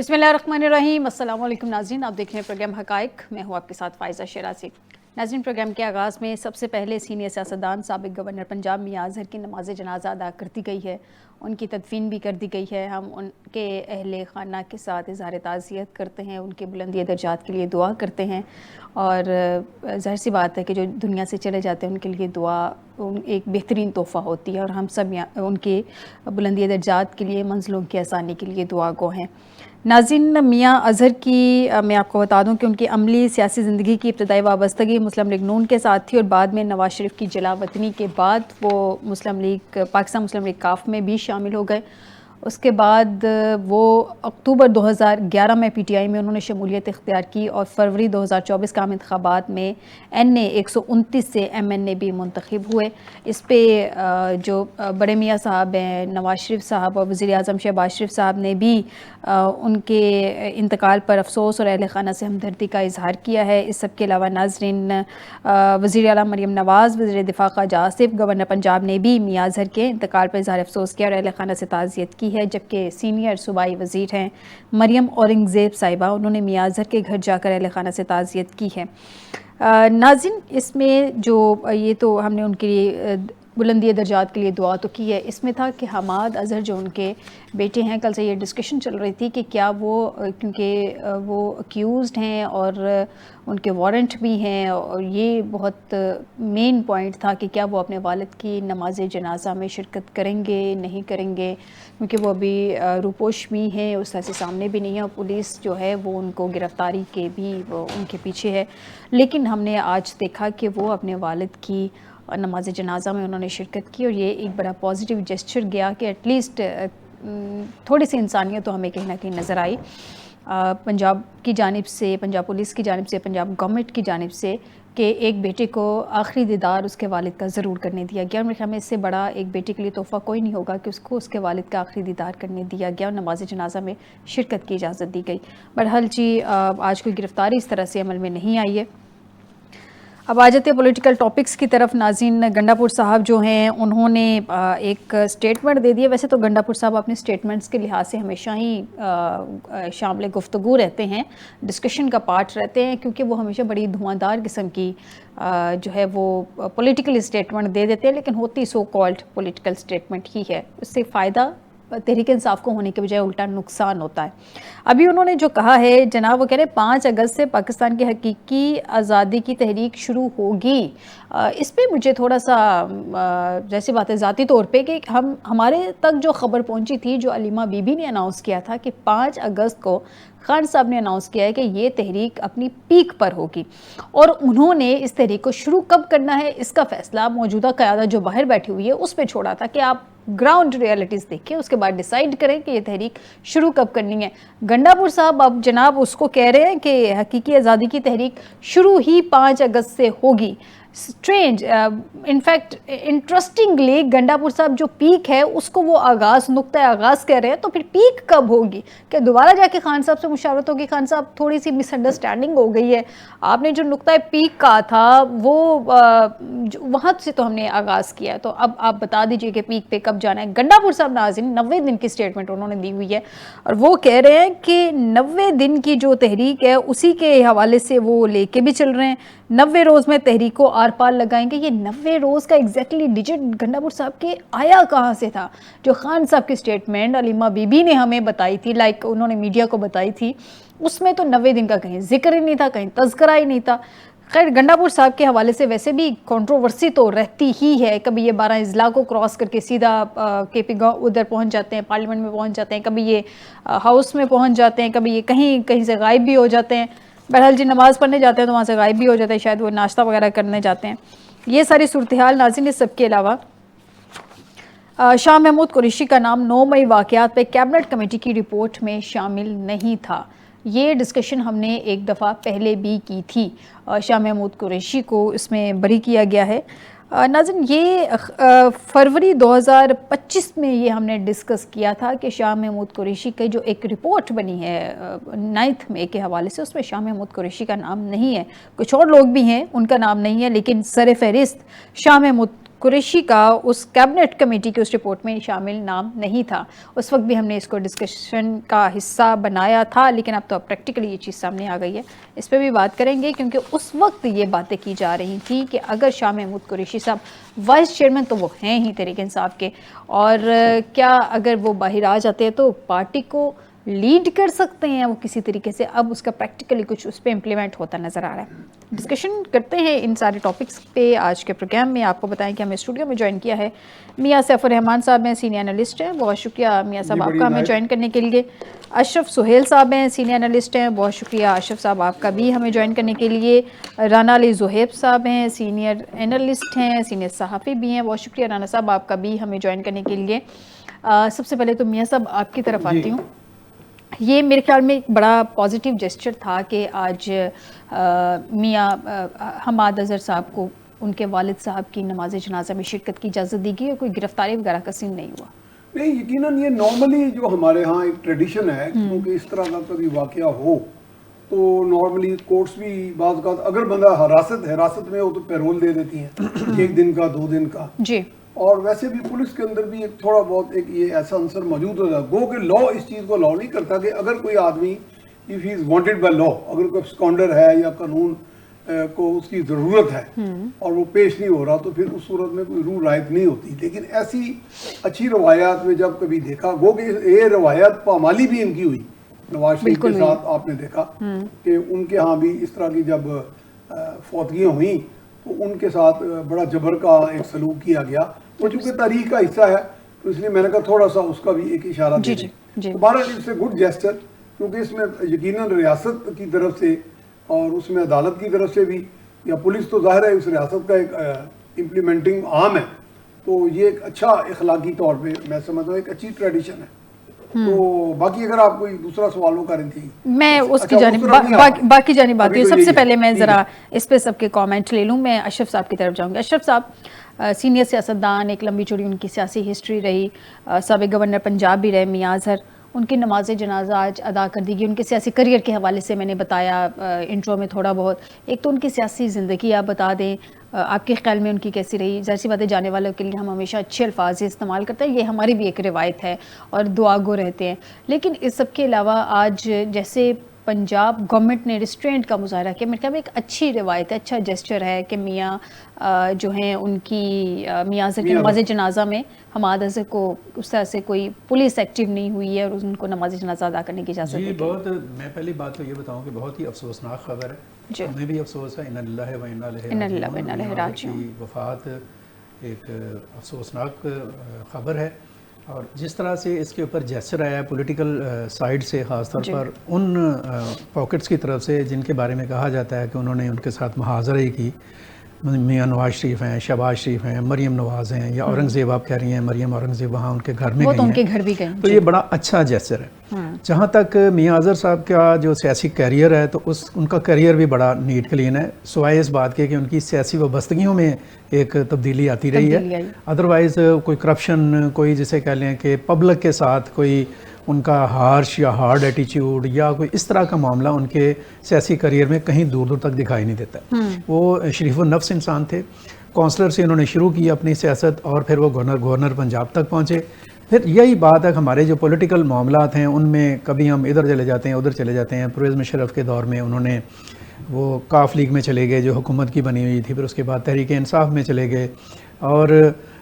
بسم اللہ الرحمن الرحیم۔ السلام علیکم ناظرین، آپ دیکھ رہے ہیں پروگرام حقائق، میں ہوں آپ کے ساتھ فائزہ شیرازی۔ ناظرین، پروگرام کے آغاز میں سب سے پہلے سینئر سیاستدان سابق گورنر پنجاب میاں اظہر کی نماز جنازہ ادا کر دی گئی ہے، ان کی تدفین بھی کر دی گئی ہے۔ ہم ان کے اہل خانہ کے ساتھ اظہار تعزیت کرتے ہیں، ان کے بلندی درجات کے لیے دعا کرتے ہیں، اور ظاہر سی بات ہے کہ جو دنیا سے چلے جاتے ہیں ان کے لیے دعا ایک بہترین تحفہ ہوتی ہے، اور ہم سب ان کے بلندی درجات کے لیے، منزلوں کی آسانی کے لیے دعا گو ہیں۔ ناظرین، میاں اظہر کی میں آپ کو بتا دوں کہ ان کی عملی سیاسی زندگی کی ابتدائی وابستگی مسلم لیگ نون کے ساتھ تھی، اور بعد میں نواز شریف کی جلا وطنی کے بعد وہ پاکستان مسلم لیگ کاف میں بھی شامل ہو گئے۔ اس کے بعد وہ اکتوبر 2011 میں پی ٹی آئی میں انہوں نے شمولیت اختیار کی، اور فروری 2024 کا عام انتخابات میں این اے 129 سے ایم این اے بھی منتخب ہوئے۔ اس پہ جو بڑے میاں صاحب ہیں، نواز شریف صاحب اور وزیر اعظم شہباز شریف صاحب نے بھی ان کے انتقال پر افسوس اور اہل خانہ سے ہمدردی کا اظہار کیا ہے۔ اس سب کے علاوہ ناظرین، وزیر اعلیٰ مریم نواز، وزیر دفاع خواجہ آصف، گورنر پنجاب نے بھی میاں اظہر کے انتقال پر اظہار افسوس کیا اور اہل خانہ سے تعزیت کی ہے، جبکہ سینئر صوبائی وزیر ہیں مریم اورنگزیب صاحبہ، انہوں نے میاں اظہر کے گھر جا کر اہل خانہ سے تعزیت کی ہے۔ ناظرین، اس میں جو یہ تو ہم نے ان کے لیے بلندی درجات کے لیے دعا تو کی ہے، اس میں تھا کہ حماد اظہر جو ان کے بیٹے ہیں، کل سے یہ ڈسکشن چل رہی تھی کہ کیا وہ، کیونکہ وہ اکیوزڈ ہیں اور ان کے وارنٹ بھی ہیں، اور یہ بہت مین پوائنٹ تھا کہ کیا وہ اپنے والد کی نماز جنازہ میں شرکت کریں گے نہیں کریں گے، کیونکہ وہ ابھی روپوش بھی ہیں، اس طرح سے سامنے بھی نہیں ہے، اور پولیس جو ہے وہ ان کو گرفتاری کے بھی وہ ان کے پیچھے ہے۔ لیکن ہم نے آج دیکھا کہ وہ اپنے والد کی نماز جنازہ میں انہوں نے شرکت کی، اور یہ ایک بڑا پازیٹیو جسچر گیا کہ ایٹ لیسٹ تھوڑی سی انسانیت تو ہمیں کہیں نہ کہیں نظر آئی پنجاب کی جانب سے، پنجاب پولیس کی جانب سے، پنجاب گورنمنٹ کی جانب سے، کہ ایک بیٹے کو آخری دیدار اس کے والد کا ضرور کرنے دیا گیا، اور میرے خیال میں اس سے بڑا ایک بیٹے کے لیے تحفہ کوئی نہیں ہوگا کہ اس کو اس کے والد کا آخری دیدار کرنے دیا گیا اور نماز جنازہ میں شرکت کی اجازت دی گئی۔ بہرحال جی، آج کوئی گرفتاری اس طرح سے عمل میں نہیں آئی ہے۔ اب آ جاتے ہیں پولیٹیکل ٹاپکس کی طرف۔ ناظرین، گنڈا پور صاحب جو ہیں انہوں نے ایک سٹیٹمنٹ دے دیا۔ ویسے تو گنڈا پور صاحب اپنے سٹیٹمنٹس کے لحاظ سے ہمیشہ ہی شامل گفتگو رہتے ہیں، ڈسکشن کا پارٹ رہتے ہیں، کیونکہ وہ ہمیشہ بڑی دھواں دار قسم کی جو ہے وہ پولیٹیکل سٹیٹمنٹ دے دیتے ہیں، لیکن ہوتی سو کالڈ پولیٹیکل سٹیٹمنٹ ہی ہے۔ اس سے فائدہ تحریک انصاف کو ہونے کے بجائے الٹا نقصان ہوتا ہے۔ ابھی انہوں نے جو کہا ہے جناب، وہ کہہ رہے 5 اگست سے پاکستان کی حقیقی آزادی کی تحریک شروع ہوگی۔ اس پہ مجھے تھوڑا سا جیسی بات ہے ذاتی طور پہ کہ ہمارے تک جو خبر پہنچی تھی، جو علیمہ بی بی نے اناؤنس کیا تھا کہ 5 اگست کو خان صاحب نے اناؤنس کیا ہے کہ یہ تحریک اپنی پیک پر ہوگی، اور انہوں نے اس تحریک کو شروع کب کرنا ہے اس کا فیصلہ موجودہ قیادت جو باہر بیٹھی ہوئی ہے اس پہ چھوڑا تھا کہ آپ گراؤنڈ ریالٹیز دیکھیں، اس کے بعد ڈیسائیڈ کریں کہ یہ تحریک شروع کب کرنی ہے۔ گنڈا پور صاحب اب جناب اس کو کہہ رہے ہیں کہ حقیقی آزادی کی تحریک شروع ہی 5 اگست سے ہوگی۔ سٹرینج، انفیکٹ انٹرسٹنگلی گنڈا پور صاحب جو پیک ہے اس کو وہ نقطہ آغاز کہہ رہے ہیں، تو پھر پیک کب ہوگی؟ کہ دوبارہ جا کے خان صاحب سے مشاورت ہوگی؟ خان صاحب تھوڑی سی مس انڈرسٹینڈنگ ہو گئی ہے، آپ نے جو نقطہ پیک کہا تھا وہ وہاں سے تو ہم نے آغاز کیا ہے، تو اب آپ بتا دیجئے کہ پیک پہ کب جانا ہے۔ گنڈا پور صاحب ناظرین 90 دن کی سٹیٹمنٹ انہوں نے دی ہوئی ہے، اور وہ کہہ رہے ہیں کہ 90 دن کی جو تحریک ہے اسی کے حوالے سے وہ لے کے بھی چل رہے ہیں، 90 روز میں تحریک کو آر پار لگائیں گے۔ یہ 90 روز کا ایگزیکٹلی ڈیجٹ گنڈا پور صاحب کے آیا کہاں سے تھا؟ جو خان صاحب کی سٹیٹمنٹ علیمہ بی بی نے ہمیں بتائی تھی، لائک انہوں نے میڈیا کو بتائی تھی، اس میں تو 90 دن کا کہیں ذکر ہی نہیں تھا، کہیں تذکرہ ہی نہیں تھا۔ خیر، گنڈا پور صاحب کے حوالے سے ویسے بھی کنٹروورسی تو رہتی ہی ہے، کبھی یہ 12 اضلاع کو کراس کر کے سیدھا کے پی گاؤں ادھر پہنچ جاتے ہیں، پارلیمنٹ میں پہنچ جاتے ہیں، کبھی یہ ہاؤس میں پہنچ جاتے ہیں، کبھی یہ کہیں سے غائب بھی ہو جاتے ہیں۔ بہرحال جی، نماز پڑھنے جاتے ہیں تو وہاں سے غائب بھی ہو جاتے ہیں، شاید وہ ناشتہ وغیرہ کرنے جاتے ہیں۔ یہ ساری صورتحال ناظرین، اس سب کے علاوہ شاہ محمود قریشی کا نام 9 مئی واقعات پہ کیبنٹ کمیٹی کی رپورٹ میں شامل نہیں تھا۔ یہ ڈسکشن ہم نے ایک دفعہ پہلے بھی کی تھی، شاہ محمود قریشی کو اس میں بری کیا گیا ہے۔ ناظرین، یہ فروری 2025 میں یہ ہم نے ڈسکس کیا تھا کہ شاہ محمود قریشی کی جو ایک رپورٹ بنی ہے 9 مئی کے حوالے سے، اس میں شاہ محمود قریشی کا نام نہیں ہے، کچھ اور لوگ بھی ہیں ان کا نام نہیں ہے، لیکن سر فہرست شاہ محمود قریشی کا اس کیبنٹ کمیٹی کی اس رپورٹ میں شامل نام نہیں تھا. اس وقت بھی ہم نے اس کو ڈسکشن کا حصہ بنایا تھا, لیکن اب تو پریکٹیکلی یہ چیز سامنے آ گئی ہے. اس پہ بھی بات کریں گے کیونکہ اس وقت یہ باتیں کی جا رہی تھیں کہ اگر شاہ محمود قریشی صاحب وائس چیئرمین تو وہ ہیں ہی تحریک انصاف کے, اور کیا اگر وہ باہر آ جاتے ہیں تو پارٹی کو لیڈ کر سکتے ہیں وہ کسی طریقے سے. اب اس کا پریکٹیکلی کچھ اس پہ امپلیمنٹ ہوتا نظر آ رہا ہے. ڈسکشن کرتے ہیں ان سارے ٹاپکس پہ آج کے پروگرام میں. آپ کو بتائیں کہ ہمیں اسٹوڈیو میں جوائن کیا ہے میاں سیف الرحمان صاحب ہیں, سینئر انالسٹ ہیں. بہت شکریہ میاں صاحب آپ کا ہمیں جوائن کرنے کے لیے. اشرف سہیل صاحب ہیں, سینئر انالسٹ ہیں. بہت شکریہ اشرف صاحب آپ کا بھی ہمیں جوائن کرنے کے لیے. رانا علی زہیب صاحب ہیں, سینئر انالسٹ ہیں, سینئر صحافی بھی ہیں. بہت شکریہ رانا صاحب آپ کا بھی ہمیں جوائن کرنے کے لیے. سب سے پہلے تو میاں صاحب آپ کی طرف آتی ہوں. یہ میرے خیال میں ایک بڑا پازیٹیو جیسچر تھا کہ آج میاں حماد اظہر صاحب کو ان کے والد صاحب کی نماز جنازہ میں شرکت کی اجازت دی گئی اور کوئی گرفتاری وغیرہ کا سین نہیں ہوا. نہیں, یقیناً یہ نارملی جو ہمارے ہاں ایک ٹریڈیشن ہے, کیونکہ اس طرح کا کبھی واقعہ ہو تو نارملی کورٹس بھی بعض اوقات اگر بندہ حراست میں ہو تو پیرول دے دیتی ہیں 1 دن کا 2 دن کا. جی. اور ویسے بھی پولیس کے اندر بھی ایک تھوڑا بہت ایک یہ ایسا عنصر موجود ہوتا ہے, گو کہ لا اس چیز کو الاؤ نہیں کرتا کہ اگر کوئی آدمی if he is wanted by law, اگر کوئی سکانڈر ہے یا قانون کو اس کی ضرورت ہے اور وہ پیش نہیں ہو رہا تو پھر اس صورت میں کوئی روح رعایت نہیں ہوتی. لیکن ایسی اچھی روایات میں جب کبھی دیکھا, گو کہ یہ روایت پامالی بھی ان کی ہوئی نواز شریف کے ساتھ, آپ نے دیکھا کہ ان کے ہاں بھی اس طرح کی جب فوتگیاں ہوئیں تو ان کے ساتھ بڑا جبر کا ایک سلوک کیا گیا. وہ چونکہ تاریخ کا حصہ ہے تو اس لیے میں نے کہا تھوڑا سا اس کا بھی ایک اشارہ دے دیں. بہرحال اس سے گڈ جیسچر, کیونکہ اس میں یقیناً ریاست کی طرف سے اور اس میں عدالت کی طرف سے بھی, یا پولیس تو ظاہر ہے اس ریاست کا ایک امپلیمنٹنگ عام ہے, تو یہ ایک اچھا اخلاقی طور پہ میں سمجھتا ہوں ایک اچھی ٹریڈیشن ہے. تو باقی اگر آپ کوئی دوسرا سوال ہو کریں تھی میں اس کی جانب باقی جانب آتی ہوں. سب سے پہلے میں ذرا اس پہ سب کے کامنٹ لے لوں. میں اشرف صاحب کی طرف جاؤں گی. اشرف صاحب سینئر سیاستدان, ایک لمبی چوڑی ان کی سیاسی ہسٹری رہی, سابق گورنر پنجاب بھی رہے میاں اظہر. ان کی نماز جنازہ آج ادا کر دی گئی. ان کے سیاسی کریئر کے حوالے سے میں نے بتایا انٹرو میں تھوڑا بہت. ایک تو ان کی سیاسی زندگی آپ بتا دیں, آپ کے خیال میں ان کی کیسی رہی؟ ظاہر سی بات ہے جانے والوں کے لیے ہم ہمیشہ اچھے الفاظ استعمال کرتے ہیں, یہ ہماری بھی ایک روایت ہے اور دعا گو رہتے ہیں. لیکن اس سب کے علاوہ آج جیسے پنجاب گورنمنٹ نے ریسٹرینٹ کا مظاہرہ کیا, میرے خیال میں ایک اچھی روایت ہے, اچھا جیسچر ہے کہ میاں جو ہیں ان کی میاں اظہر کی نماز جنازہ میں حماد اظہر کو اس طرح سے کوئی پولیس ایکٹیو نہیں ہوئی ہے اور ان کو نماز جنازہ ادا کرنے کی اجازت دی. جی بہت, میں پہلی بات تو یہ بتاؤں کہ بہت ہی افسوسناک خبر ہے. ہمیں بھی افسوس ہے, انا للہ و انا الیہ راجعون. کی وفات ایک افسوسناک خبر ہے, اور جس طرح سے اس کے اوپر جیسر آیا ہے پولیٹیکل سائیڈ سے, خاص طور پر ان پاکٹس کی طرف سے جن کے بارے میں کہا جاتا ہے کہ انہوں نے ان کے ساتھ محاذرے کی, میاں نواز شریف ہیں, شہباز شریف ہیں, مریم نواز ہیں, یا اورنگزیب آپ کہہ رہی ہیں, مریم اورنگزیب وہاں ان کے گھر میں گئی ہیں, ان کے گھر بھی گئے. تو یہ بڑا اچھا جیسر ہے. جہاں تک میاں اظہر صاحب کا جو سیاسی کیریئر ہے تو ان کا کیریئر بھی بڑا نیٹ کلین ہے, سوائے اس بات کے کہ ان کی سیاسی وابستگیوں میں ایک تبدیلی آتی رہی ہے. ادروائز کوئی کرپشن, کوئی جسے کہہ لیں کہ پبلک کے ساتھ کوئی ان کا ہارش یا ہارڈ ایٹیچیوڈ یا کوئی اس طرح کا معاملہ ان کے سیاسی کریئر میں کہیں دور دور تک دکھائی نہیں دیتا. وہ شریف النفس انسان تھے. کونسلر سے انہوں نے شروع کی اپنی سیاست, اور پھر وہ گورنر پنجاب تک پہنچے. پھر یہی بات ہے ہمارے جو پولیٹیکل معاملات ہیں ان میں کبھی ہم ادھر چلے جاتے ہیں ادھر چلے جاتے ہیں. پرویز مشرف کے دور میں انہوں نے وہ کاف لیگ میں چلے گئے جو حکومت کی بنی ہوئی تھی, پھر اس کے بعد تحریک انصاف میں چلے گئے, اور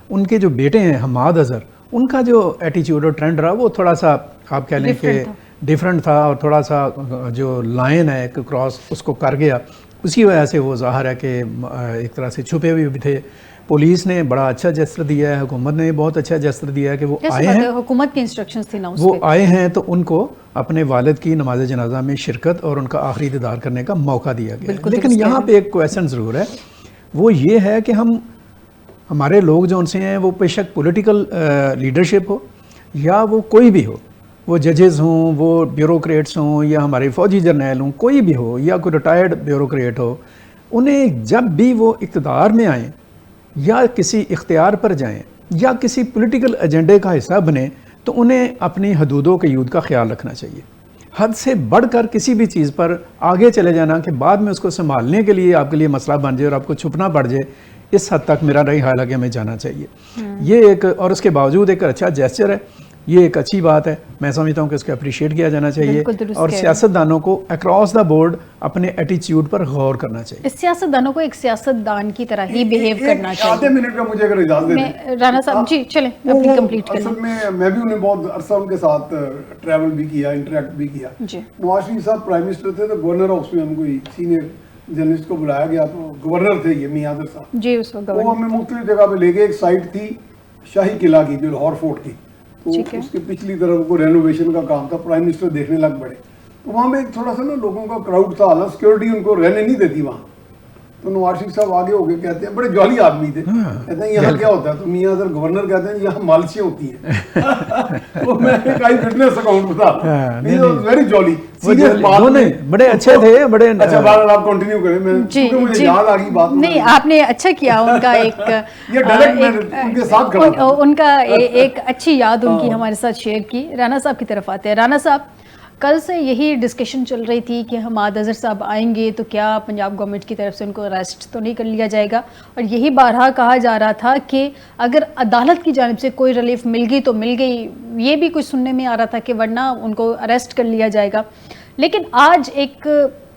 ان کے جو بیٹے ہیں حماد اظہر, ان کا جو ایٹیچیوڈ اور ٹرینڈ رہا وہ تھوڑا سا آپ کہہ لیں کہ ڈیفرنٹ تھا, اور تھوڑا سا جو لائن ہے ایک کراس اس کو کر گیا. اسی وجہ سے وہ ظاہر ہے کہ ایک طرح سے چھپے ہوئے بھی تھے. پولیس نے بڑا اچھا جیسر دیا ہے, حکومت نے بہت اچھا جیسر دیا ہے کہ وہ آئے ہیں, حکومت کی انسٹرکشنز تھی نا, وہ آئے ہیں تو ان کو اپنے والد کی نماز جنازہ میں شرکت اور ان کا آخری دیدار کرنے کا موقع دیا گیا. لیکن یہاں پہ ایک کویسچن ضرور ہے, وہ یہ ہے کہ ہمارے لوگ جو ان سے ہیں وہ بے شک پولیٹیکل لیڈرشپ ہو یا وہ کوئی بھی ہو, وہ ججز ہوں, وہ بیوروکریٹس ہوں, یا ہمارے فوجی جرنیل ہوں, کوئی بھی ہو, یا کوئی ریٹائرڈ بیوروکریٹ ہو, انہیں جب بھی وہ اقتدار میں آئیں یا کسی اختیار پر جائیں یا کسی پولیٹیکل ایجنڈے کا حصہ بنیں تو انہیں اپنی حدود و قیود کا خیال رکھنا چاہیے. حد سے بڑھ کر کسی بھی چیز پر آگے چلے جانا کہ بعد میں اس کو سنبھالنے کے لیے آپ کے لیے مسئلہ بن جائے اور آپ کو چھپنا پڑ جائے, اس حد تک میرا نہیں خیال ہے کہ ہمیں جانا چاہیے. یہ ایک اور اس کے باوجود ایک اچھا جیسچر ہے, یہ ایک اچھی بات ہے, میں سمجھتا ہوں کہ اس کو اپریشیٹ کیا جانا چاہیے, اور سیاستدانوں کو اکراس دا بورڈ اپنے ایٹیچیوڈ پر غور کرنا چاہیے. سیاستدانوں کو ایک سیاستدان کی طرح ہی بیہیو کرنا چاہیے. آدھے منٹ کا مجھے اگر اجازت دیں رانا صاحب, جی چلیں اپنی کمپلیٹ کریں. اصل میں بھی انہیں بہت عرصہ ان کے ساتھ ٹریول بھی کیا, انٹریکٹ بھی کیا. نواز شریف صاحب پرائم منسٹر تھے تو گورنر ہاؤس میں ہم کوئی سینئر جرنلسٹ کو بلایا گیا, تو گورنر تھے یہ میاں عادل صاحب جی, اس وقت وہ ہمیں مختلف جگہ پہ لے گئے. ایک سائٹ تھی شاہی قلعہ کی جو لاہور فورٹ کی, تو اس کے پچھلی طرف کو رینوویشن کا کام تھا, پرائم منسٹر دیکھنے لگ پڑے. تو وہاں میں ایک تھوڑا سا نا لوگوں کا کراؤڈ تھا, حالانکہ سیکورٹی ان کو رہنے نہیں دیتی وہاں. تو نواز شریف صاحب آگے ہو کے کہتے ہیں, بڑے جولی آدمی تھے, کہتے ہیں یہاں کیا ہوتا ہے؟ تو میاں اظہر گورنر کہتے ہیں یہاں مالشیں ہوتی ہیں. تو میں ایک آئی فٹنس اکاؤنٹ بتا, ویری جولی. بڑے اچھے تھے, بڑے اچھا بات آپ کنٹینیو کریں, میں کیونکہ مجھے یاد آ گئی بات. نہیں, آپ نے اچھا کیا, ان کا ایک ان کے ساتھ ان کا ایک اچھی یاد ان کی ہمارے ساتھ شیئر کی. رانا صاحب کی طرف آتے ہیں. رانا صاحب, کل سے یہی ڈسکشن چل رہی تھی کہ حماد اظہر صاحب آئیں گے تو کیا پنجاب گورنمنٹ کی طرف سے ان کو اریسٹ تو نہیں کر لیا جائے گا, اور یہی بارہا کہا جا رہا تھا کہ اگر عدالت کی جانب سے کوئی ریلیف مل گئی تو مل گئی. یہ بھی کچھ سننے میں آ رہا تھا کہ ورنہ ان کو اریسٹ کر لیا جائے گا. لیکن آج ایک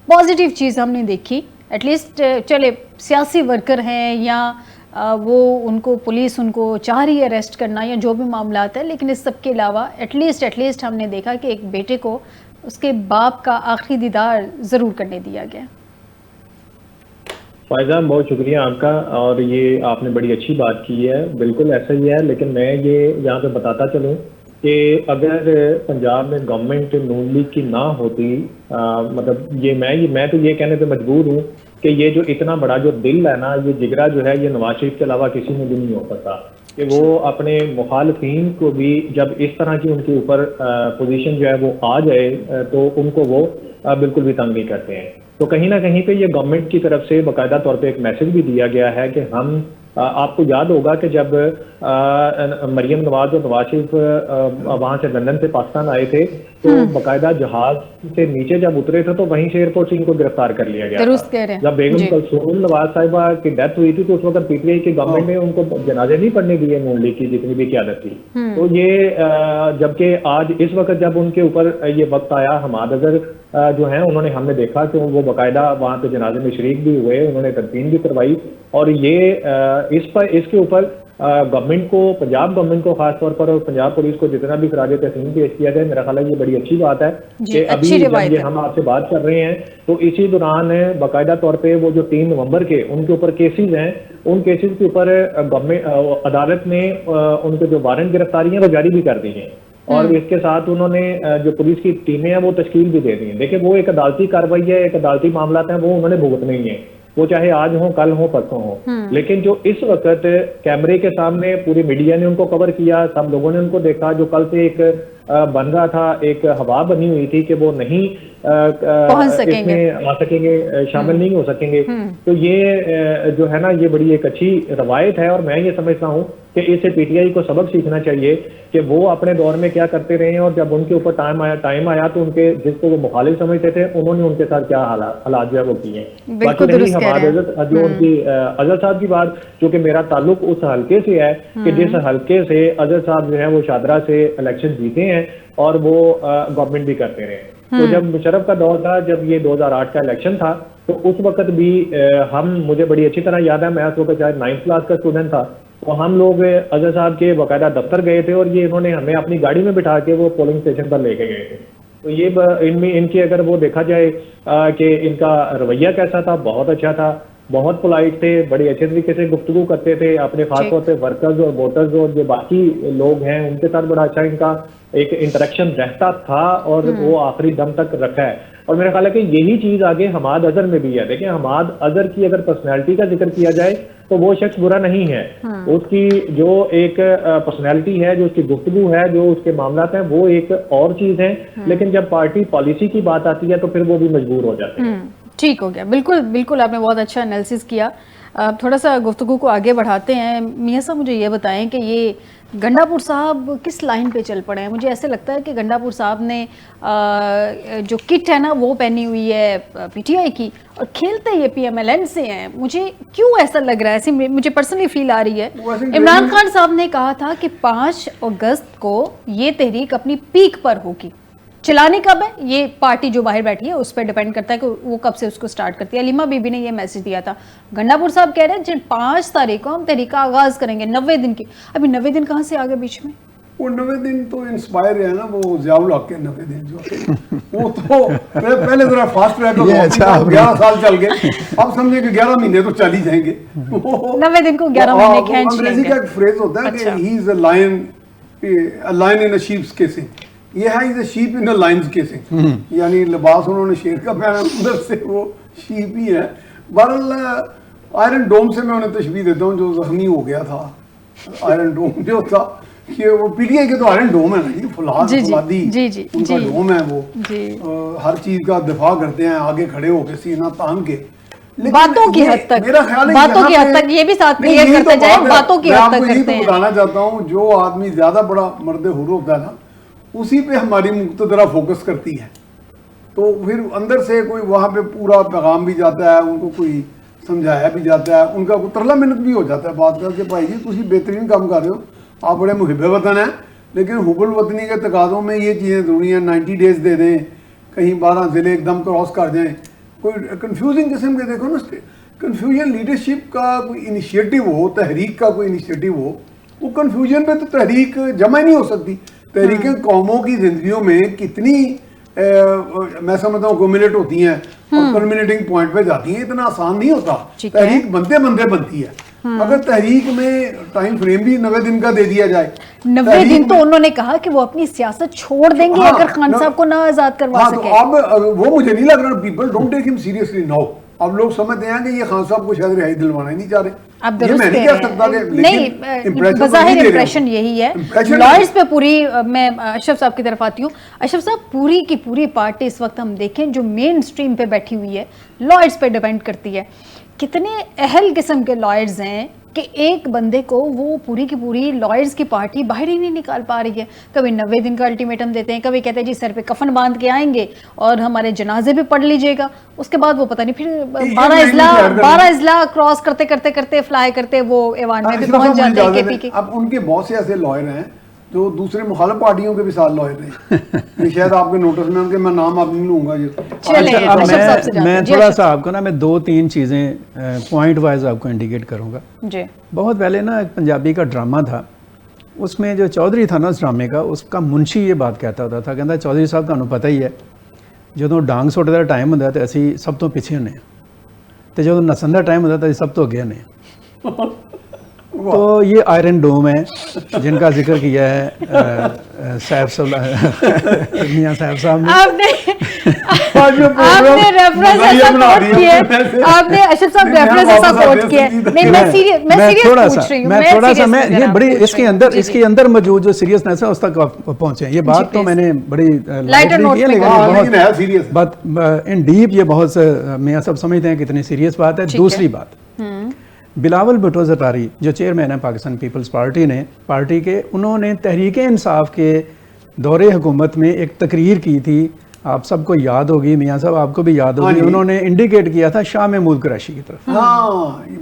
پازیٹیو چیز ہم نے دیکھی, ایٹ لیسٹ چلے سیاسی ورکر ہیں یا وہ ان کو پولیس ان کو چاہ رہی ہے اریسٹ کرنا یا جو بھی معاملات ہیں, لیکن اس سب کے علاوہ ایٹ لیسٹ ہم نے دیکھا کہ ایک بیٹے کو اس کے باپ کا آخری دیدار ضرور کرنے دیا گیا. فائزہ, بہت شکریہ آپ کا, اور یہ آپ نے بڑی اچھی بات کی ہے, بالکل ایسا ہی ہے. لیکن میں یہ یہاں پہ بتاتا چلوں کہ اگر پنجاب میں گورنمنٹ نون لیگ کی نہ ہوتی, مطلب یہ میں تو یہ کہنے پہ مجبور ہوں کہ یہ جو اتنا بڑا جو دل ہے نا, یہ جگرا جو ہے, یہ نواز شریف کے علاوہ کسی میں بھی نہیں ہو سکتا کہ وہ اپنے مخالفین کو بھی جب اس طرح کی ان کے اوپر پوزیشن جو ہے وہ آ جائے تو ان کو وہ بالکل بھی تنگ نہیں کرتے ہیں. تو کہیں نہ کہیں پہ یہ گورنمنٹ کی طرف سے باقاعدہ طور پہ ایک میسج بھی دیا گیا ہے کہ ہم, آپ کو یاد ہوگا کہ جب مریم نواز اور نواز شریف وہاں سے لندن سے پاکستان آئے تھے تو باقاعدہ جہاز سے نیچے جب اترے تھے تو وہیں سے ایئرپورٹ سے ان کو گرفتار کر لیا گیا تھا. جب بیگم کلثوم نواز صاحبہ کی ڈیتھ ہوئی تھی تو اس وقت پی ٹی آئی کی گورنمنٹ نے ان کو جنازے نہیں پڑھنے دیے نون لیگ کی جتنی بھی قیادت تھی. تو یہ جبکہ آج اس وقت جب ان کے اوپر یہ وقت آیا, حماد اظہر جو ہیں انہوں نے, ہم نے دیکھا کہ وہ باقاعدہ وہاں پہ جنازے میں شریک بھی ہوئے, انہوں نے تدفین بھی کروائی. اور یہ اس کے اوپر گورنمنٹ کو, پنجاب گورنمنٹ کو خاص طور پر اور پنجاب پولیس کو جتنا بھی خراج تحسین پیش کیا جائے, میرا خیال ہے یہ بڑی اچھی بات ہے کہ ابھی جب یہ ہم آپ سے بات کر رہے ہیں تو اسی دوران باقاعدہ طور پہ وہ جو 3 نومبر کے ان کے اوپر کیسز ہیں, ان کیسز کے اوپر گورنمنٹ عدالت نے ان کے جو وارنٹ گرفتاری ہیں وہ جاری بھی کر دی ہیں, اور اس کے ساتھ انہوں نے جو پولیس کی ٹیمیں ہیں وہ تشکیل بھی دے دی ہیں. دیکھیں وہ ایک عدالتی کارروائی ہے, ایک عدالتی معاملات ہیں, وہ انہوں نے بھگتنے ہی ہیں, وہ چاہے آج ہوں, کل ہوں, پرسوں ہوں. لیکن جو اس وقت کیمرے کے سامنے پوری میڈیا نے ان کو کور کیا, سب لوگوں نے ان کو دیکھا, جو کل سے ایک بن رہا تھا, ایک ہوا بنی ہوئی تھی کہ وہ نہیں اس میں آ سکیں گے, شامل نہیں ہو سکیں گے. تو یہ جو ہے نا, یہ بڑی ایک اچھی روایت ہے, اور میں یہ سمجھتا ہوں کہ اس سے پی ٹی آئی کو سبق سیکھنا چاہیے کہ وہ اپنے دور میں کیا کرتے رہے ہیں, اور جب ان کے اوپر ٹائم آیا تو ان کے جس کو وہ مخالف سمجھتے تھے انہوں نے ان کے ساتھ کیا حالات جو ہے وہ کیے ہیں. باقی رہی ہمارے جو ان کی اظہر صاحب کی بات, جو کہ میرا تعلق اس حلقے سے ہے کہ جس حلقے سے اظہر صاحب جو ہے وہ شادرہ سے الیکشن جیتے ہیں اور وہ گورنمنٹ بھی کرتے رہے. تو جب مشرف کا دور تھا, جب یہ 2008 کا الیکشن تھا, تو اس وقت بھی مجھے بڑی اچھی طرح یاد ہے, میں اس وقت شاید 9th کلاس کا اسٹوڈنٹ تھا, تو ہم لوگ اظہر صاحب کے باقاعدہ دفتر گئے تھے, اور یہ انہوں نے ہمیں اپنی گاڑی میں بٹھا کے وہ پولنگ اسٹیشن پر لے کے گئے تھے. تو یہ ان کی اگر وہ دیکھا جائے کہ ان کا رویہ کیسا تھا, بہت اچھا تھا, بہت پولائٹ تھے, بڑے اچھے طریقے سے گفتگو کرتے تھے اپنے, خاص طور پہ ورکرز اور ووٹرز اور جو باقی لوگ ہیں ان کے ساتھ بڑا اچھا ان کا ایک انٹریکشن رہتا تھا, اور وہ آخری دم تک رکھا ہے. اور میرا خیال ہے کہ یہی چیز آگے حماد اظہر میں بھی ہے. دیکھیں حماد اظہر کی اگر پرسنالٹی کا ذکر کیا جائے تو وہ شخص برا نہیں ہے, اس کی جو ایک پرسنالٹی ہے, جو اس کی گفتگو ہے, جو اس کے معاملات ہیں, وہ ایک اور چیز ہے. لیکن جب پارٹی پالیسی کی بات آتی ہے تو پھر وہ بھی مجبور ہو جاتے ہیں. ٹھیک ہو گیا. بالکل بالکل آپ نے بہت اچھا انالیسس کیا. تھوڑا سا گفتگو کو آگے بڑھاتے ہیں. میاں صاحب مجھے یہ بتائیں کہ یہ گنڈا پور صاحب کس لائن پہ چل پڑے ہیں؟ مجھے ایسے لگتا ہے کہ گنڈا پور صاحب نے جو کٹ ہے نا وہ پہنی ہوئی ہے پی ٹی آئی کی اور کھیلتے یہ پی ایم ایل این سے ہیں. مجھے کیوں ایسا لگ رہا ہے؟ ایسے مجھے پرسنلی فیل آ رہی ہے. عمران خان صاحب نے کہا تھا کہ 5 اگست کو یہ تحریک اپنی پیک پر ہوگی. چلانے کب ہے یہ پارٹی جو باہر بیٹھی ہے اس پہ ڈیپینڈ کرتا ہے کہ وہ کب سے اس کو سٹارٹ کرتی ہے. علیمہ بی بی نے یہ میسج دیا تھا. گنڈا پور صاحب کہہ رہے ہیں 5 تاریخ کو ہم تحریک کا آغاز کریں گے 90 دن کی. ابھی 90 دن کہاں سے آگے بیچ میں؟ وہ 90 دن تو انسپائر ہے نا وہ ضیاء الحق کے 90 دن جو وہ تو پہلے ذرا فاسٹ ٹریک 11 سال چل گئے. اب سمجھے کہ 11 مہینے تو چل ہی جائیں گے. 90 دن کو 11 مہینے کھینچ لیں گے. انگریزی کا ایک فریز ہوتا ہے کہ he is a lion in a sheep's casing. یہ ہے is a sheep in a lion's casing. یعنی لباس انہوں نے شیر کا پہنا اندر سے وہ شیپ ہی ہے. بہرحال آئرن ڈوم سے میں انہیں تشبیہ دیتا ہوں جو زخمی ہو گیا تھا. آئرن ڈوم جو تھا کہ وہ پی ٹی آئی کے تو آئرن ڈوم ہے نا جی فولادی ان کا ڈوم ہے. وہ ہر چیز کا دفاع کرتے ہیں آگے کھڑے ہو کے سینہ تان کے. باتوں کی حد تک میرا خیال ہے باتوں کی حد تک یہ بھی ساتھ کلیئر کرتے جائیں باتوں کی حد تک کرتے ہیں. میں بتانا چاہتا ہوں جو آدمی زیادہ بڑا مرد حر ہوتا ہے نا اسی پہ ہماری مقتدرہ فوکس کرتی ہے. تو پھر اندر سے کوئی وہاں پہ پورا پیغام بھی جاتا ہے ان کو کوئی سمجھایا بھی جاتا ہے ان کا کوئی ترلا منت بھی ہو جاتا ہے بات کر کے بھائی جی تسی بہترین کام کر رہے ہو آپ بڑے محب وطن ہیں لیکن حب الوطنی کے تقاضوں میں یہ چیزیں ضروری ہیں. 90 ڈیز دے دیں کہیں 12 ضلع ایک دم کراس کر جائیں. کوئی کنفیوزنگ قسم کے دیکھو نا کنفیوژن لیڈرشپ کا کوئی انیشیٹو ہو تحریک کا کوئی انیشیٹو ہو وہ کنفیوژن پہ تو تحریک جمع ہی نہیں ہو سکتی. تحریکیں قوموں کی زندگیوں میں کتنی میں سمجھتا ہوں کومولیٹ ہوتی ہیں اور کلمینیٹنگ پوائنٹ پہ جاتی ہیں. اتنا آسان نہیں ہوتا. تحریک بنتے بنتی ہے. اگر تحریک میں ٹائم فریم بھی 90 دن کا دے دیا جائے 90 دن تو انہوں نے کہا کہ وہ اپنی سیاست چھوڑ دیں گے اگر خان صاحب کو نہ آزاد کروا سکے. اب وہ مجھے نہیں لگ رہا پیپل ڈونٹ ٹیک ہم سیریسلی ناؤ. اب لوگ سمجھتے ہیں کہ یہ خان صاحب کو شاید رہائی دلوانا ہی نہیں چاہ رہے. اب درست نہیں بظاہر امپریشن یہی ہے. لائرز پہ پوری میں اشرف صاحب کی طرف آتی ہوں. اشرف صاحب پوری کی پوری پارٹی اس وقت ہم دیکھیں جو مین سٹریم پہ بیٹھی ہوئی ہے لائرز پہ ڈیپینڈ کرتی ہے. کتنے اہل قسم کے لائرز ہیں کہ ایک بندے کو وہ پوری کی پوری لائرز کی پارٹی باہر ہی نہیں نکال پا رہی ہے. کبھی 90 دن کا الٹیمیٹم دیتے ہیں کبھی کہتے ہیں جی سر پہ کفن باندھ کے آئیں گے اور ہمارے جنازے بھی پڑھ لیجئے گا. اس کے بعد وہ پتہ نہیں پھر 12 اضلاع کراس کرتے فلائی کرتے وہ ایوان میں بھی پہنچ جاتے ہیں کے پی کے. اب ان کے بہت سے ایسے لائر ہیں جو دوسرے مخالف پارٹیوں کے بھی ساتھ لائر ہیں. یہ شاید آپ کے نوٹس میں ان کے میں نام آپ نہیں لوں گا. میں تھوڑا سا آپ کو نا میں 2-3 چیزیں پوائنٹ وائز آپ کو انڈیکیٹ کروں گا. جی بہت پہلے نا ایک پنجابی کا ڈرامہ تھا اس میں جو چودھری تھا نا اس ڈرامے کا اس کا منشی یہ بات کہتا ہوتا تھا کہتا چودھری صاحب تمہیں پتہ ہی ہے جدوں ڈانگ سٹ کا ٹائم ہوتا ہے تو اسی سب تو پیچھے ہونے تو جدوں نسن کا ٹائم ہوتا ہے تو اسی سب تو اگے ہونے. تو یہ آئرن ڈوم ہے جن کا ذکر کیا ہے صاحب میاں صاحب صاحب نے. آپ نے ریفرنس ایسا کوٹ کیا ہے. آپ نے اشرف صاحب ریفرنس ایسا کوٹ کیا ہے. نہیں میں سیریس پوچھ رہی ہوں. تھوڑا سا میں یہ بڑی اس کے اندر موجود جو سیریسنس ہے اس تک پہنچے. یہ بات تو میں نے بڑی لائٹلی کی لیکن بہت ان ڈیپ یہ بہت میاں صاحب سمجھتے ہیں کتنی سیریس بات ہے. دوسری بات بلاول بھٹو زرداری جو چیئرمین ہے پاکستان پیپلز پارٹی نے پارٹی کے انہوں نے تحریک انصاف کے دور حکومت میں ایک تقریر کی تھی. آپ سب کو یاد ہوگی میاں صاحب آپ کو بھی یاد ہوگی. انہوں نے انڈیکیٹ کیا تھا شاہ محمود قریشی کی طرف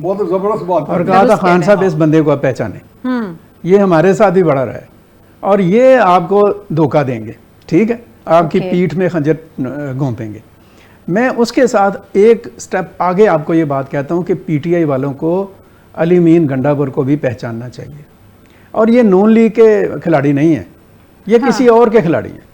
بہت زبردست بات اور کہا تھا خان صاحب اس بندے کو آپ پہچانے یہ ہمارے ساتھ ہی بڑا رہا ہے اور یہ آپ کو دھوکہ دیں گے. ٹھیک ہے آپ کی پیٹھ میں خنجر گھونپیں گے. میں اس کے ساتھ ایک سٹیپ آگے آپ کو یہ بات کہتا ہوں کہ پی ٹی آئی والوں کو علی مین گنڈا پور کو بھی پہچاننا چاہیے. اور یہ نون لیگ کے کھلاڑی نہیں ہیں یہ کسی اور کے کھلاڑی ہیں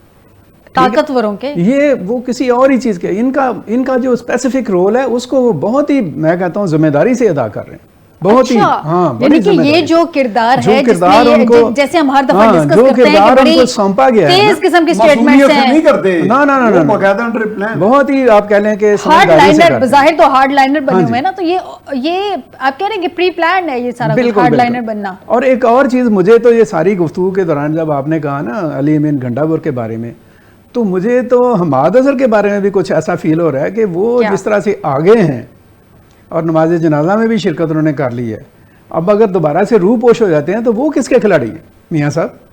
طاقتوروں کے. یہ وہ کسی اور ہی چیز کے ان کا جو اسپیسیفک رول ہے اس کو وہ بہت ہی میں کہتا ہوں ذمہ داری سے ادا کر رہے ہیں. بہت ہی ہاں یعنی کہ یہ جو کردار ہے جس میں جیسے ہم ہر دفعہ ڈسکس کرتے ہیں کہ بڑی سونپا گیا ہے تیز قسم کی سٹیٹمنٹس ہیں. نا بہت ہی آپ کہہ لیں کہ ہارڈ لائنر بظاہر تو ہارڈ لائنر بنے ہوئے ہیں نا. تو یہ آپ کہہ رہے ہیں کہ پری پلانڈ ہے یہ سارا ہارڈ لائنر بننا. اور ایک اور چیز مجھے تو یہ ساری گفتگو کے دوران جب آپ نے کہا نا علی امین گنڈا پور کے بارے میں تو مجھے تو حماد اظہر کے بارے میں بھی کچھ ایسا فیل ہو رہا ہے کہ وہ جس طرح سے آگے ہیں اور نماز جنازہ میں بھی شرکت انہوں نے کر لی ہے، اب اگر دوبارہ سے روح پوش ہو جاتے ہیں تو وہ کس کے کھلاڑی ہیں میاں صاحب؟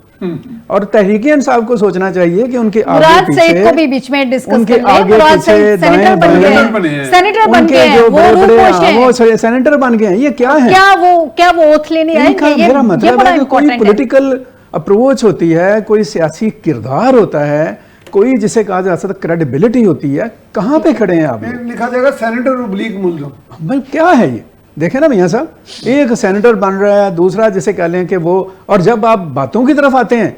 اور تحریک انصاف کو سوچنا چاہیے کہ ان کے آگے مراد سعید پیچھے، کو بھی بیچ میں ڈسکس ان کے کر لیں، آگے مراد پیچھے سعید سینیٹر دائیں بن گئے بنے ہیں، ہیں، سینیٹر بن ان گئے کے ہیں، جو وہ بڑے روح بڑے پوش ہیں، وہ سینیٹر بن گئے ہیں، یہ کیا ہے؟ کیا وہ اوتھ لینے آئے ان کا گے؟ میرا یہ مطلب بڑا ہے کہ کوئی امپورٹنٹ ہے۔ پولیٹیکل اپروچ ہوتی ہے، کوئی سیاسی کردار ہوتا ہے، کوئی جسے کہا جا سکتا کریڈیبلٹی ہوتی ہے، کہاں پہ کھڑے ہیں آپ لوگ؟ لکھا جائے گا سینیٹر ابلیغ ملزم۔ بھائی کیا ہے یہ؟ دیکھیں نا میاں صاحب، ایک سینیٹر بن رہا ہے، دوسرا جسے کہہ لیں کہ وہ، اور جب آپ باتوں کی طرف آتے ہیں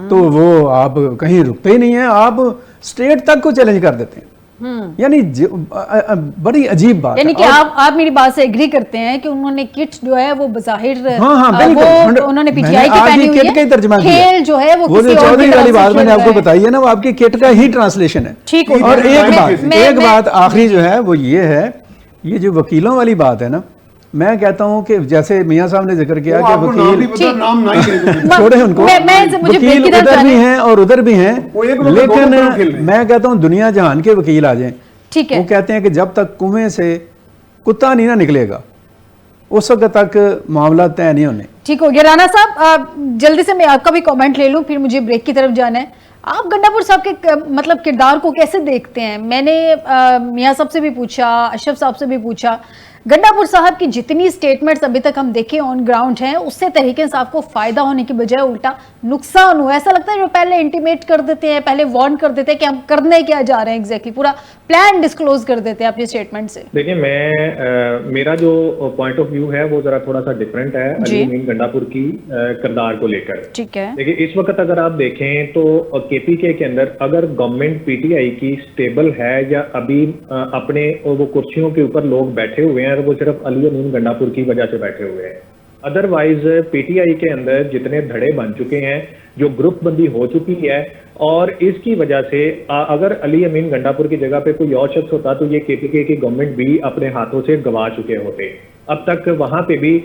تو وہ آپ کہیں رکتے ہی نہیں ہیں، آپ اسٹیٹ تک کو چیلنج کر دیتے ہیں۔ یعنی بڑی عجیب بات ہے۔ یعنی کہ آپ میری بات سے ایگری کرتے ہیں کہ انہوں نے کٹ جو ہے وہ بظاہر ہاں بالکل، وہ انہوں نے پی ٹی آئی کی پہنی ہوئی کٹ کا ہی ترجمہ ہے، کیا، کھیل جو ہے وہ جو کسی اور چودھری کی والی طرف بات سے میں نے کھیل آپ کو رہا ہے۔ بتائی ہے نا، وہ آپ کی کٹ کا ہی ٹرانسلیشن ہے۔ ٹھیک ہو اور گیا۔ ایک بات آخری جو ہے وہ یہ ہے، یہ جو وکیلوں والی بات ہے نا، میں کہتا ہوں کہ جیسے میاں صاحب نے ذکر کیا کہ وکیل، نام نہ ہی چھوڑے ان کو، وکیل ادھر بھی ہیں اور ادھر بھی ہیں، لیکن میں کہتا ہوں دنیا جہان کے وکیل آ جائیں، ٹھیک ہے، وہ کہتے ہیں کہ جب تک کنویں سے کتا نہیں نہ نکلے گا اس وقت تک معاملہ طے نہیں ہونے۔ ٹھیک ہو گیا۔ رانا صاحب جلدی سے میں آپ کا بھی کامنٹ لے لوں، پھر مجھے بریک کی طرف جانا ہے۔ آپ گنڈا پور صاحب کے مطلب کردار کو کیسے دیکھتے ہیں؟ میں نے میاں صاحب سے بھی پوچھا، اشرف صاحب سے بھی پوچھا، گنڈا پور صاحب کی جتنی سٹیٹمنٹس ابھی تک ہم دیکھیں آن گراؤنڈ ہیں، اس سے تحریک انصاف کو فائدہ ہونے کی بجائے الٹا نقصان ہوا۔ ایسا لگتا ہے جو پہلے انٹیمیٹ کر دیتے ہیں، پہلے وارن کر دیتے ہیں کہ ہم کرنے کیا جا رہے ہیں ایگزیکٹلی، پورا پلان ڈسکلوز کر دیتے ہیں اپنی سٹیٹمنٹ سے۔ دیکھیں میرا جو پوائنٹ آف ویو ہے وہ ذرا تھوڑا سا ڈفرینٹ ہے علی امین گنڈا پور کی کردار کو لے کر۔ ٹھیک ہے، دیکھیں اس وقت اگر آپ دیکھیں تو کے پی کے اندر اگر گورنمنٹ پی ٹی آئی کی سٹیبل ہے یا ابھی اپنے وہ کرسیوں کے اوپر لوگ بیٹھے ہوئے ہیں، وہ صرف علی امین گنڈا پور کی وجہ سے بیٹھے ہوئے ہیں۔ ادروائز پی ٹی آئی کے اندر جتنے دھڑے بن چکے ہیں، جو گروپ بندی ہو چکی ہے، اور اس کی وجہ سے اگر علی امین گنڈا پور کی جگہ پہ کوئی اور شخص ہوتا تو یہ کے پی کے کی گورنمنٹ بھی اپنے ہاتھوں سے گوا چکے ہوتے۔ اب تک وہاں پہ بھی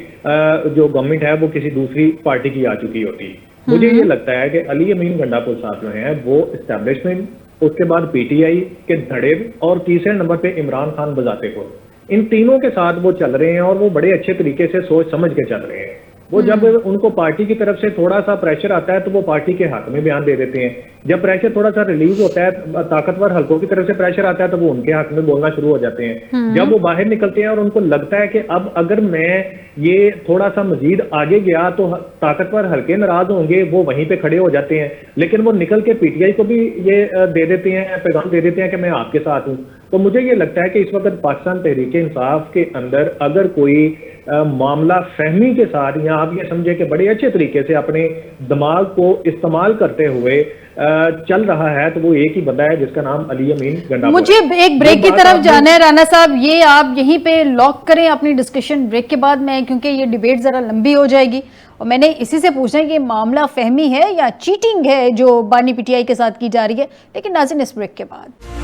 جو گورنمنٹ ہے وہ کسی دوسری پارٹی کی آ چکی ہوتی۔ مجھے یہ لگتا ہے کہ علی امین گنڈا پور صاحب جو ہیں وہ اسٹیبلشمنٹ، اس کے بعد پی ٹی آئی کے دھڑے، اور تیسرے نمبر پہ عمران خان بذات خود، ان تینوں کے ساتھ وہ چل رہے ہیں، اور وہ بڑے اچھے طریقے سے سوچ سمجھ کے چل رہے ہیں۔ وہ جب ان کو پارٹی کی طرف سے تھوڑا سا پریشر آتا ہے تو وہ پارٹی کے حق میں بیان دے دیتے ہیں، جب پریشر تھوڑا سا ریلیز ہوتا ہے، طاقتور حلقوں کی طرف سے پریشر آتا ہے تو وہ ان کے حق میں بولنا شروع ہو جاتے ہیں۔ جب وہ باہر نکلتے ہیں اور ان کو لگتا ہے کہ اب اگر میں یہ تھوڑا سا مزید آگے گیا تو طاقتور حلقے ناراض ہوں گے، وہ وہیں پہ کھڑے ہو جاتے ہیں، لیکن وہ نکل کے پی ٹی آئی کو بھی یہ دے دیتے ہیں، پیغام دے دیتے ہیں کہ میں آپ کے ساتھ ہوں۔ تو مجھے یہ لگتا ہے کہ اس وقت پاکستان تحریک انصاف کے اندر اگر کوئی معاملہ فہمی کے ساتھ، یا آپ یہ سمجھے کہ بڑے اچھے طریقے سے اپنے دماغ کو استعمال کرتے ہوئے چل رہا ہے، تو وہ ایک ہی بندہ ہے جس کا نام علی امین گنڈا پور۔ مجھے ایک بریک کی طرف جانا ہے رانا صاحب، یہ آپ یہیں پہ لاک کریں اپنی ڈسکشن بریک کے بعد میں، کیونکہ یہ ڈیبیٹ ذرا لمبی ہو جائے گی، اور میں نے اسی سے پوچھنا ہے کہ معاملہ فہمی ہے یا چیٹنگ ہے جو بانی پی ٹی آئی کے ساتھ کی جا رہی ہے، لیکن ناظرین اس بریک کے بعد